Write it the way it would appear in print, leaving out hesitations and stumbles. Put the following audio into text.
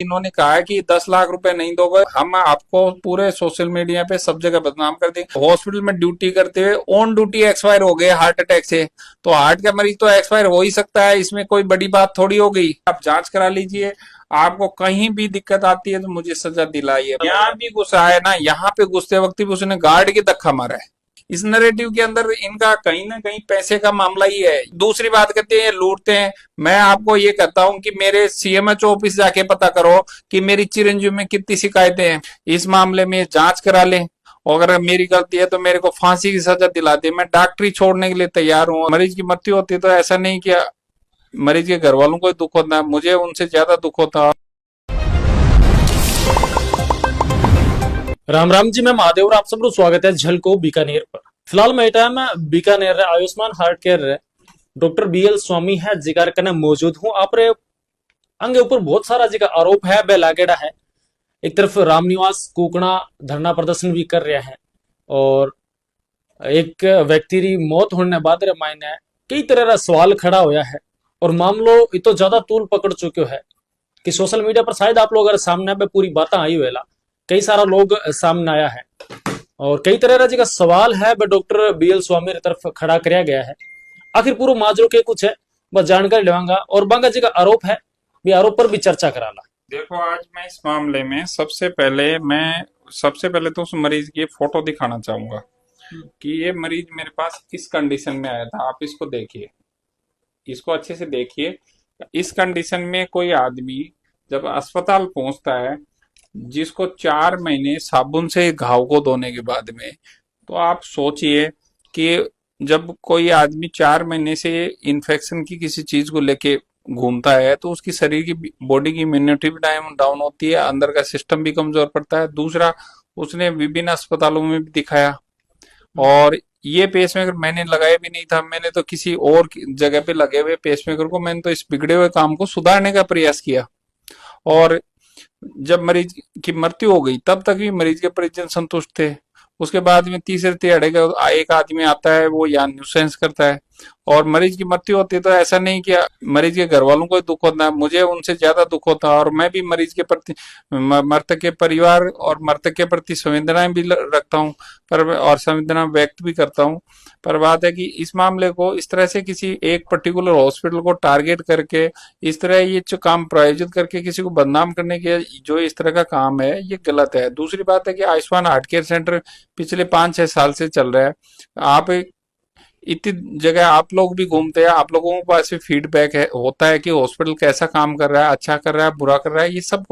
इन्होंने कहा है कि 10 लाख रुपए नहीं दोगे हम आपको पूरे सोशल मीडिया पे सब जगह बदनाम कर देंगे। हॉस्पिटल में ड्यूटी करते हुए ऑन ड्यूटी एक्सपायर हो गए हार्ट अटैक से, तो हार्ट का मरीज तो एक्सपायर हो ही सकता है, इसमें कोई बड़ी बात थोड़ी हो गई। आप जांच करा लीजिए, आपको कहीं भी दिक्कत आती है तो मुझे सजा दिलाइए। यहाँ भी गुस्सा है ना, यहाँ पे गुस्से वक्त भी उसने गार्ड के धक्का मारा है। इस नैरेटिव के अंदर इनका कहीं ना कहीं पैसे का मामला ही है। दूसरी बात कहते हैं लूटते हैं। मैं आपको ये कहता हूं कि मेरे सीएमएचओ ऑफिस जाके पता करो कि मेरी चिरंजीव में कितनी शिकायतें हैं। इस मामले में जांच करा लें, और अगर मेरी गलती है तो मेरे को फांसी की सजा दिला दे। मैं डॉक्टरी छोड़ने के लिए तैयार हूँ। मरीज की मृत्यु होती है तो ऐसा नहीं कि मरीज के घर वालों को दुख होता है, मुझे उनसे ज्यादा दुख होता है। राम राम जी, मैं महादेव और आप सबको स्वागत है झलको बीकानेर पर। फिलहाल मैं time Bikaner Ayushman heart care doctor BL Swami है जिकार करने मौजूद हूँ। आप रे अंगे ऊपर बहुत सारा जी का आरोप है बे लागेड़ा है। एक तरफ रामनिवास कुकड़ा धरना प्रदर्शन भी कर रहे हैं और एक व्यक्ति री मौत होने बाद रे मायने कई तरह का सवाल खड़ा होया है और मामलो इतो ज्यादा तूल पकड़ चुक्यो है कि सोशल मीडिया पर शायद आप लोग अगर सामने पे पूरी बातें आई हुएला, कई सारा लोग सामने आया है और कई तरह का सवाल है वह डॉक्टर बीएल स्वामी की तरफ खड़ा कराया गया है। आखिर पूरा माजरो के कुछ है बस जानकारी लेवांगा और बांगा जी का आरोप है भी आरोप पर भी चर्चा कराला। देखो, आज मैं इस मामले में सबसे पहले तो उस मरीज की फोटो दिखाना चाहूंगा कि ये मरीज मेरे पास किस कंडीशन में आया था। आप इसको देखिए, इसको अच्छे से देखिए। इस कंडीशन में कोई आदमी जब अस्पताल पहुंचता है, जिसको 4 महीने साबुन से घाव को धोने के बाद में, तो आप सोचिए कि जब कोई आदमी 4 महीने से इन्फेक्शन की किसी चीज को लेके घूमता है तो उसकी शरीर की बॉडी की इम्यूनिटी भी डाउन होती है, अंदर का सिस्टम भी कमजोर पड़ता है। दूसरा, उसने विभिन्न अस्पतालों में भी दिखाया और ये पेसमेकर मैंने लगाया भी नहीं था। मैंने तो किसी और जगह पे लगे हुए पेसमेकर को, मैंने तो इस बिगड़े हुए काम को सुधारने का प्रयास किया। और जब मरीज की मृत्यु हो गई तब तक भी मरीज के परिजन संतुष्ट थे। उसके बाद में तीसरे तिहाड़े का एक आदमी आता है, वो यहाँ न्यूसेंस करता है और मरीज की मृत्यु होती है तो ऐसा नहीं कि मरीज के घर वालों को दुख होता है, मुझे उनसे ज्यादा दुख होता है। और मैं भी मरीज के प्रति, मृतक के परिवार और मृतक के प्रति संवेदनाएं भी रखता हूँ पर, और संवेदना व्यक्त भी करता हूँ। पर बात है कि इस मामले को इस तरह से किसी एक पर्टिकुलर हॉस्पिटल को टारगेट करके इस तरह ये जो काम प्रायोजित करके किसी को बदनाम करने के जो इस तरह का काम है, ये गलत है। दूसरी बात है कि आयुष्मान हार्ट केयर सेंटर पिछले 5-6 साल से चल रहा है। आप इतनी जगह आप लोग भी घूमते हैं, आप लोगों के पास भी फीडबैक है होता है कि हॉस्पिटल कैसा काम कर रहा है, अच्छा कर रहा है, बुरा कर रहा है, ये सबको